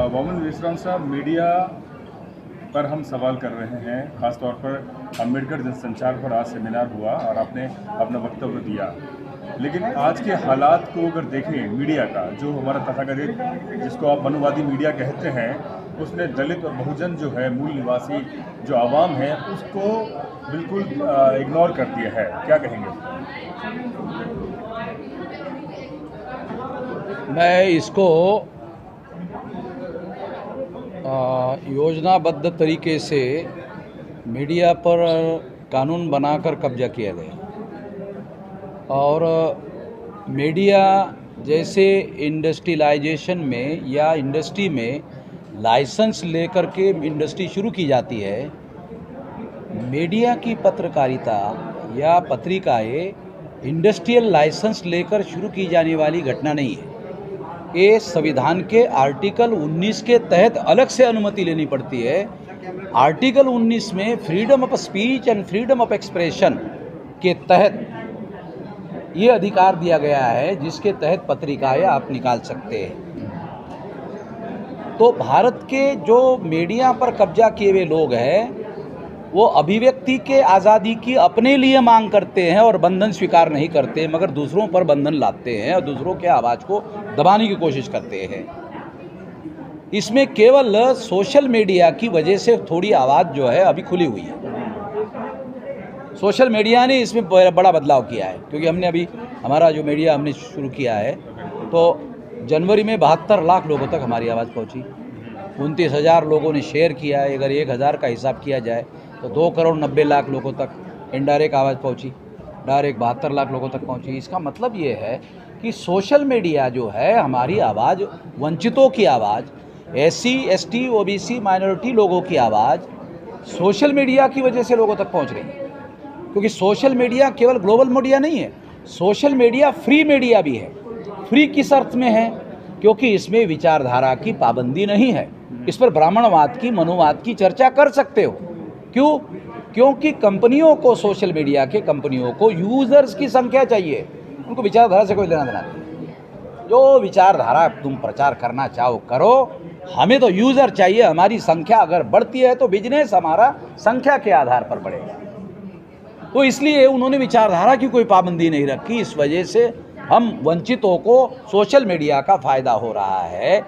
मोहम्मद विश्राम साहब, मीडिया पर हम सवाल कर रहे हैं, ख़ासतौर पर अम्बेडकर जनसंचार पर आज सेमिनार हुआ और आपने अपना वक्तव्य दिया। लेकिन आज के हालात को अगर देखें, मीडिया का जो हमारा तथाकथित जिसको आप मनुवादी मीडिया कहते हैं, उसने दलित और बहुजन जो है, मूल निवासी जो आवाम है, उसको बिल्कुल इग्नोर कर दिया है। क्या कहेंगे? मैं इसको योजनाबद्ध तरीके से मीडिया पर कानून बनाकर कब्जा किया गया और मीडिया जैसे इंडस्ट्रियलाइजेशन में या इंडस्ट्री में लाइसेंस लेकर के इंडस्ट्री शुरू की जाती है। मीडिया की पत्रकारिता या पत्रिकाएं इंडस्ट्रियल लाइसेंस लेकर शुरू की जाने वाली घटना नहीं है। ये संविधान के आर्टिकल 19 के तहत अलग से अनुमति लेनी पड़ती है। आर्टिकल 19 में freedom of speech and freedom of expression के तहत ये अधिकार दिया गया है जिसके तहत पत्रिकाएं आप निकाल सकते हैं। तो भारत के जो मीडिया पर कब्जा किए हुए लोग हैं वो अभिव्यक्ति के आज़ादी की अपने लिए मांग करते हैं और बंधन स्वीकार नहीं करते, मगर दूसरों पर बंधन लाते हैं और दूसरों के आवाज़ को दबाने की कोशिश करते हैं। इसमें केवल सोशल मीडिया की वजह से थोड़ी आवाज़ जो है अभी खुली हुई है। सोशल मीडिया ने इसमें बड़ा बदलाव किया है, क्योंकि हमने अभी हमारा जो मीडिया हमने शुरू किया है तो जनवरी में 72 लाख लोगों तक हमारी आवाज़ पहुंची। 29,000 लोगों ने शेयर किया है। अगर 1,000 का हिसाब किया जाए तो 2 करोड़ 90 लाख लोगों तक इनडायरेक्ट आवाज़ पहुंची, डायरेक्ट 72 लाख लोगों तक पहुंची। इसका मतलब ये है कि सोशल मीडिया जो है हमारी आवाज़, वंचितों की आवाज़, SC, ST, OBC माइनॉरिटी लोगों की आवाज़ सोशल मीडिया की वजह से लोगों तक पहुंच रही है। क्योंकि सोशल मीडिया केवल ग्लोबल मीडिया नहीं है, सोशल मीडिया फ्री मीडिया भी है। फ्री किस अर्थ में है? क्योंकि इसमें विचारधारा की पाबंदी नहीं है। इस पर ब्राह्मणवाद की, मनुवाद की चर्चा कर सकते हो। क्यों? क्योंकि कंपनियों को, सोशल मीडिया के कंपनियों को यूज़र्स की संख्या चाहिए, उनको विचारधारा से कोई लेना देना नहीं। जो विचारधारा तुम प्रचार करना चाहो करो, हमें तो यूज़र चाहिए। हमारी संख्या अगर बढ़ती है तो बिजनेस हमारा संख्या के आधार पर बढ़ेगा। तो इसलिए उन्होंने विचारधारा की कोई पाबंदी नहीं रखी। इस वजह से हम वंचितों को सोशल मीडिया का फ़ायदा हो रहा है।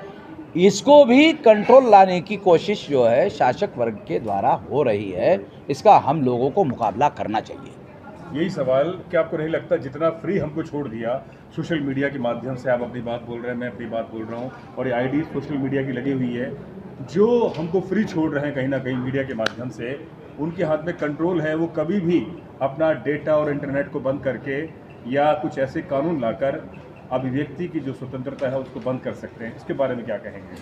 इसको भी कंट्रोल लाने की कोशिश जो है शासक वर्ग के द्वारा हो रही है। इसका हम लोगों को मुकाबला करना चाहिए। यही सवाल, क्या आपको नहीं लगता जितना फ्री हमको छोड़ दिया सोशल मीडिया के माध्यम से, आप अपनी बात बोल रहे हैं, मैं अपनी बात बोल रहा हूँ, और ये आईडी सोशल मीडिया की लगी हुई है, जो हमको फ्री छोड़ रहे हैं कहीं ना कहीं मीडिया के माध्यम से, उनके हाथ में कंट्रोल है। वो कभी भी अपना डेटा और इंटरनेट को बंद करके या कुछ ऐसे कानून लाकर अभिव्यक्ति की जो स्वतंत्रता है उसको बंद कर सकते हैं। इसके बारे में क्या कहेंगे?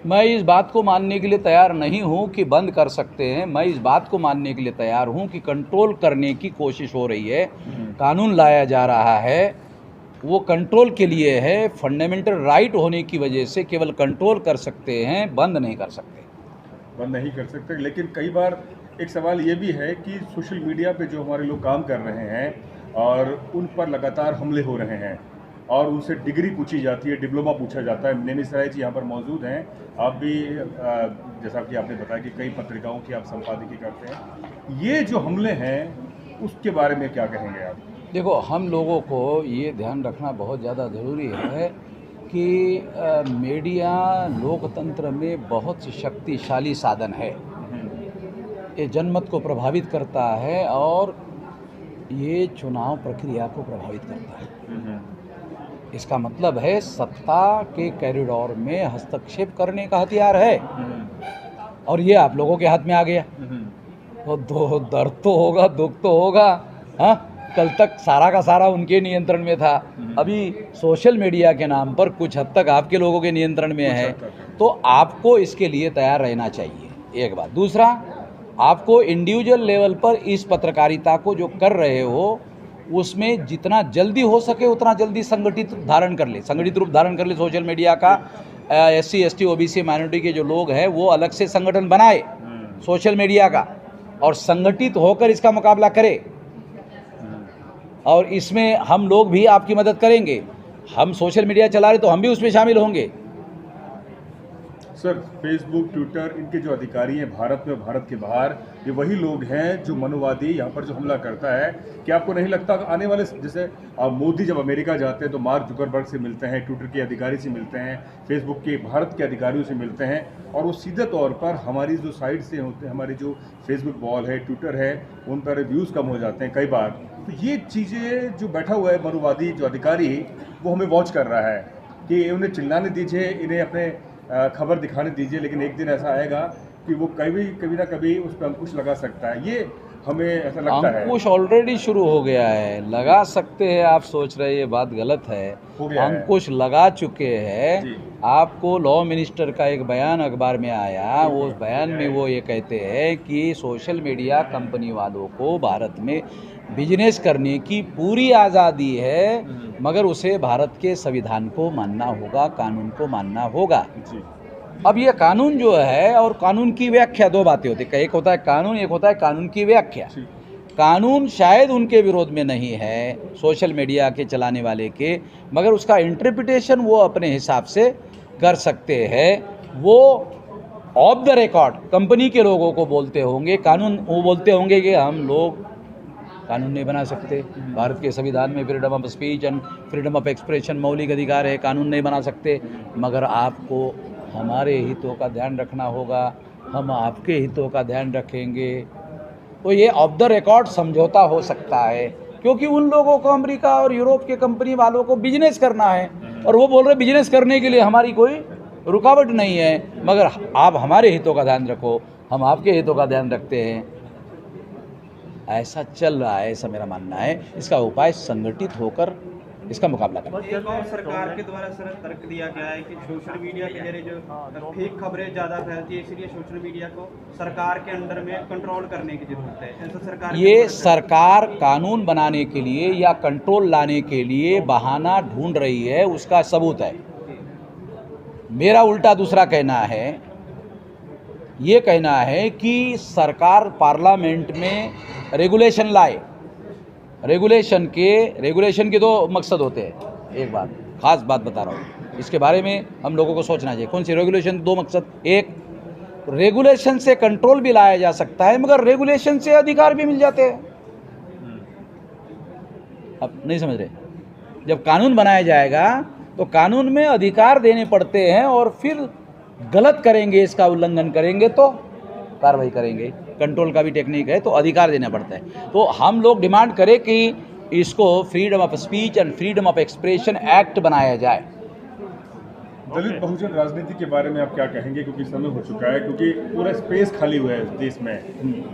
मैं इस बात को मानने के लिए तैयार नहीं हूं कि बंद कर सकते हैं। मैं इस बात को मानने के लिए तैयार हूं कि कंट्रोल करने की कोशिश हो रही है। कानून लाया जा रहा है, वो कंट्रोल के लिए है। फंडामेंटल राइट होने की वजह से केवल कंट्रोल कर सकते हैं, बंद नहीं कर सकते। बंद नहीं कर सकते, लेकिन कई बार एक सवाल ये भी है कि सोशल मीडिया पे जो हमारे लोग काम कर रहे हैं और उन पर लगातार हमले हो रहे हैं और उनसे डिग्री पूछी जाती है, डिप्लोमा पूछा जाता है। नेमिस राय जी यहाँ पर मौजूद हैं। आप भी जैसा कि आपने बताया कि कई पत्रिकाओं की आप संपादकीय करते हैं, ये जो हमले हैं उसके बारे में क्या कहेंगे आप? देखो, हम लोगों को ये ध्यान रखना बहुत ज़्यादा ज़रूरी है कि मीडिया लोकतंत्र में बहुत शक्तिशाली साधन है। ये जनमत को प्रभावित करता है और ये चुनाव प्रक्रिया को प्रभावित करता है। इसका मतलब है सत्ता के कॉरिडोर में हस्तक्षेप करने का हथियार है, और ये आप लोगों के हाथ में आ गया। तो दर्द तो होगा, दुख तो होगा। हाँ, कल तक सारा का सारा उनके नियंत्रण में था, अभी सोशल मीडिया के नाम पर कुछ हद तक आपके लोगों के नियंत्रण में है। तो आपको इसके लिए तैयार रहना चाहिए, एक बात। दूसरा, आपको इंडिविजुअल लेवल पर इस पत्रकारिता को जो कर रहे हो उसमें जितना जल्दी हो सके उतना जल्दी संगठित रूप धारण कर ले। सोशल मीडिया का SC, ST, OBC माइनॉरिटी के जो लोग हैं वो अलग से संगठन बनाए सोशल मीडिया का, और संगठित होकर इसका मुकाबला करे। और इसमें हम लोग भी आपकी मदद करेंगे। हम सोशल मीडिया चला रहे तो हम भी उसमें शामिल होंगे। सर, फेसबुक, ट्विटर, इनके जो अधिकारी हैं भारत में, भारत के बाहर, ये वही लोग हैं जो मनोवादी यहाँ पर जो हमला करता है। क्या आपको नहीं लगता आने वाले, जैसे मोदी जब अमेरिका जाते हैं तो मार्क जुकरबर्ग से मिलते हैं, ट्विटर के अधिकारी से मिलते हैं, फेसबुक के भारत के अधिकारियों से मिलते हैं, और वो सीधे तौर पर हमारी जो साइट से होते हैं, हमारी जो फेसबुक वॉल है, ट्विटर है, उन पर रिव्यूज़ कम हो जाते हैं कई बार। तो ये चीज़ें जो बैठा हुआ है मनोवादी जो अधिकारी, वो हमें वॉच कर रहा है कि उन्हें चिल्लाने दीजिए, इन्हें अपने खबर दिखाने दीजिए, लेकिन एक दिन ऐसा आएगा कि वो कभी ना कभी उस पर अंकुश लगा सकता है। ये हमें ऐसा लगता है। अंकुश ऑलरेडी शुरू हो गया है, लगा सकते हैं। आप सोच रहे हैं ये बात गलत है, अंकुश लगा चुके हैं। आपको लॉ मिनिस्टर का एक बयान अखबार में आया, उस बयान में वो ये कहते हैं कि सोशल मीडिया कंपनी वालों को भारत में बिजनेस करने की पूरी आज़ादी है, मगर उसे भारत के संविधान को मानना होगा, कानून को मानना होगा। अब ये कानून जो है और कानून की व्याख्या, दो बातें होती है, एक होता है कानून, एक होता है कानून की व्याख्या। कानून शायद उनके विरोध में नहीं है, सोशल मीडिया के चलाने वाले के, मगर उसका इंटरप्रिटेशन वो अपने हिसाब से कर सकते हैं। वो ऑफ द रिकॉर्ड कंपनी के लोगों को बोलते होंगे, कानून वो बोलते होंगे कि हम लोग कानून नहीं बना सकते, भारत के संविधान में freedom of speech and freedom of expression मौलिक अधिकार है, कानून नहीं बना सकते, मगर आपको हमारे हितों का ध्यान रखना होगा, हम आपके हितों का ध्यान रखेंगे। तो ये ऑफ द रिकॉर्ड समझौता हो सकता है, क्योंकि उन लोगों को अमेरिका और यूरोप के कंपनी वालों को बिजनेस करना है, और वो बोल रहे बिजनेस करने के लिए हमारी कोई रुकावट नहीं है, मगर आप हमारे हितों का ध्यान रखो, हम आपके हितों का ध्यान रखते हैं। ऐसा चल रहा है, ऐसा मेरा मानना है। इसका उपाय संगठित होकर इसका मुकाबला करना। एक और सरकार के द्वारा सर तर्क दिया गया है कि सोशल मीडिया के जरिए जो फेक खबरें ज़्यादा फैलती है, इसलिए सोशल मीडिया को सरकार के अंडर में कंट्रोल करने की जरूरत है। ऐसा सरकार ये सरकार कानून बनाने के लिए या कंट्रोल लाने के लिए बहाना ढूंढ रही है, उसका सबूत है। मेरा उल्टा दूसरा कहना है, ये कहना है कि सरकार पार्लियामेंट में रेगुलेशन लाए। रेगुलेशन के दो मकसद होते हैं। एक बात खास बात बता रहा हूँ, इसके बारे में हम लोगों को सोचना चाहिए। कौन सी रेगुलेशन? दो मकसद। एक, रेगुलेशन से कंट्रोल भी लाया जा सकता है, मगर रेगुलेशन से अधिकार भी मिल जाते हैं। अब नहीं समझ रहे? जब कानून बनाया जाएगा तो कानून में अधिकार देने पड़ते हैं, और फिर गलत करेंगे, इसका उल्लंघन करेंगे तो कार्रवाई करेंगे। कंट्रोल का भी टेक्निक है, तो अधिकार देना पड़ता है। तो हम लोग डिमांड करें कि इसको freedom of speech and freedom of expression act बनाया जाए। दलित बहुजन राजनीति के बारे में आप क्या कहेंगे, क्योंकि समय हो चुका है, क्योंकि पूरा स्पेस खाली हुआ है देश में,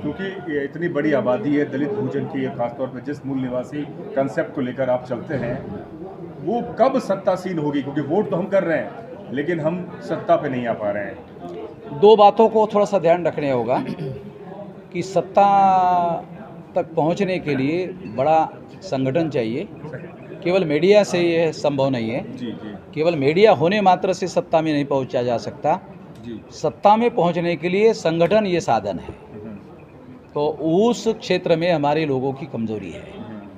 क्योंकि ये इतनी बड़ी आबादी है दलित बहुजन की, खासतौर पर जिस मूल निवासी कंसेप्ट को लेकर आप चलते हैं, वो कब सत्तासीन होगी? क्योंकि वोट तो हम कर रहे हैं, लेकिन हम सत्ता पे नहीं आ पा रहे हैं। दो बातों को थोड़ा सा ध्यान रखने होगा कि सत्ता तक पहुंचने के लिए बड़ा संगठन चाहिए। केवल मीडिया से ये संभव नहीं है। जी जी। केवल मीडिया होने मात्र से सत्ता में नहीं पहुंचा जा सकता। जी। सत्ता में पहुंचने के लिए संगठन ये साधन है। तो उस क्षेत्र में हमारे लोगों की कमजोरी है,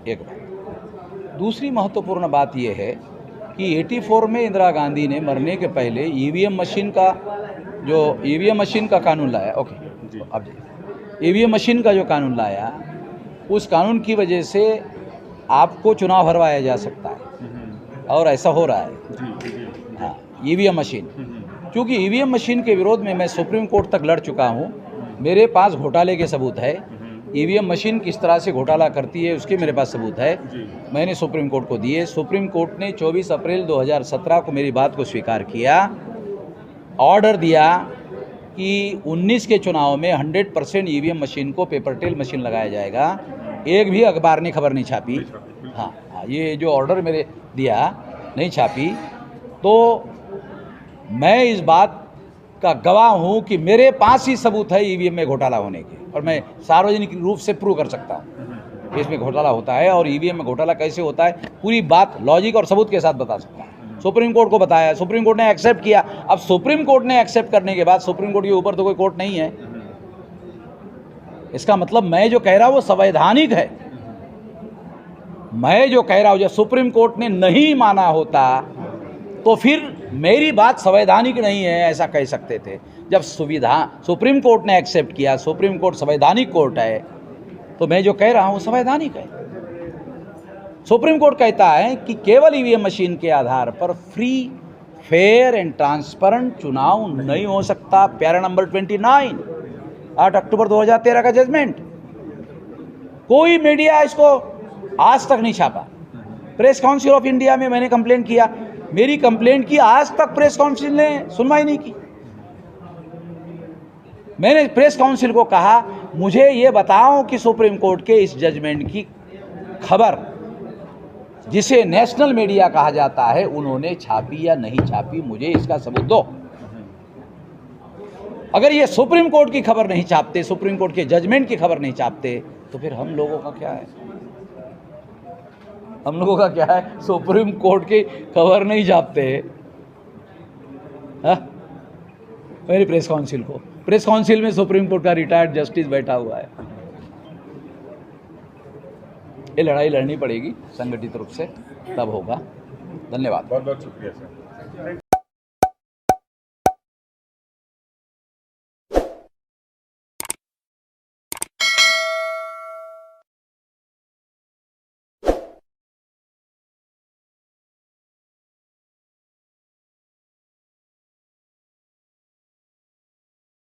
एक बात। दूसरी महत्वपूर्ण बात यह है कि 84 में इंदिरा गांधी ने मरने के पहले ईवीएम मशीन का कानून लाया। ओके जी। अब ईवीएम मशीन का जो कानून लाया, उस कानून की वजह से आपको चुनाव हरवाया जा सकता है, और ऐसा हो रहा है। हाँ, ईवीएम मशीन, क्योंकि ईवीएम मशीन के विरोध में मैं सुप्रीम कोर्ट तक लड़ चुका हूँ। मेरे पास घोटाले के सबूत है। ईवीएम मशीन किस तरह से घोटाला करती है उसके मेरे पास सबूत है। मैंने सुप्रीम कोर्ट को दिए। सुप्रीम कोर्ट ने 24 अप्रैल 2017 को मेरी बात को स्वीकार किया, ऑर्डर दिया कि 19 के चुनाव में 100% ईवीएम मशीन को पेपर टेल मशीन लगाया जाएगा। एक भी अखबार ने खबर नहीं छापी। हाँ, ये जो ऑर्डर मेरे दिया नहीं छापी, तो मैं इस बात का गवाह हूँ कि मेरे पास ही सबूत है ईवीएम में घोटाला होने के, और मैं सार्वजनिक रूप से प्रूव कर सकता हूँ कि इसमें घोटाला होता है, और ईवीएम में घोटाला कैसे होता है पूरी बात लॉजिक और सबूत के साथ बता सकता हूँ। सुप्रीम कोर्ट को बताया, सुप्रीम कोर्ट ने एक्सेप्ट किया। अब सुप्रीम कोर्ट ने एक्सेप्ट करने के बाद सुप्रीम कोर्ट के ऊपर तो कोई कोर्ट नहीं है। इसका मतलब मैं जो कह रहा हूँ वो संवैधानिक है। मैं जो कह रहा हूँ, जब सुप्रीम कोर्ट ने नहीं माना होता तो फिर मेरी बात संवैधानिक नहीं है ऐसा कह सकते थे। जब सुप्रीम कोर्ट ने एक्सेप्ट किया, सुप्रीम कोर्ट संवैधानिक कोर्ट है, तो मैं जो कह रहा हूँ संवैधानिक है। सुप्रीम कोर्ट कहता है कि केवल ईवीएम मशीन के आधार पर फ्री, फेयर एंड ट्रांसपेरेंट चुनाव नहीं हो सकता। पैरा नंबर 29, 8 अक्टूबर 2013 का जजमेंट। कोई मीडिया इसको आज तक नहीं छापा। प्रेस काउंसिल ऑफ इंडिया में मैंने कंप्लेंट किया, मेरी कंप्लेंट की आज तक प्रेस काउंसिल ने सुनवाई नहीं की। मैंने प्रेस काउंसिल को कहा मुझे ये बताओ कि सुप्रीम कोर्ट के इस जजमेंट की खबर, जिसे नेशनल मीडिया कहा जाता है, उन्होंने छापी या नहीं छापी, मुझे इसका सबूत दो। अगर ये सुप्रीम कोर्ट की खबर नहीं छापते, सुप्रीम कोर्ट के जजमेंट की खबर नहीं छापते, तो फिर हम लोगों का क्या है? हम लोगों का क्या है? सुप्रीम कोर्ट की खबर नहीं छापते। मेरी प्रेस काउंसिल में सुप्रीम कोर्ट का रिटायर्ड जस्टिस बैठा हुआ है। ये लड़ाई लड़नी पड़ेगी संगठित रूप से, तब होगा। धन्यवाद। बहुत बहुत शुक्रिया सर।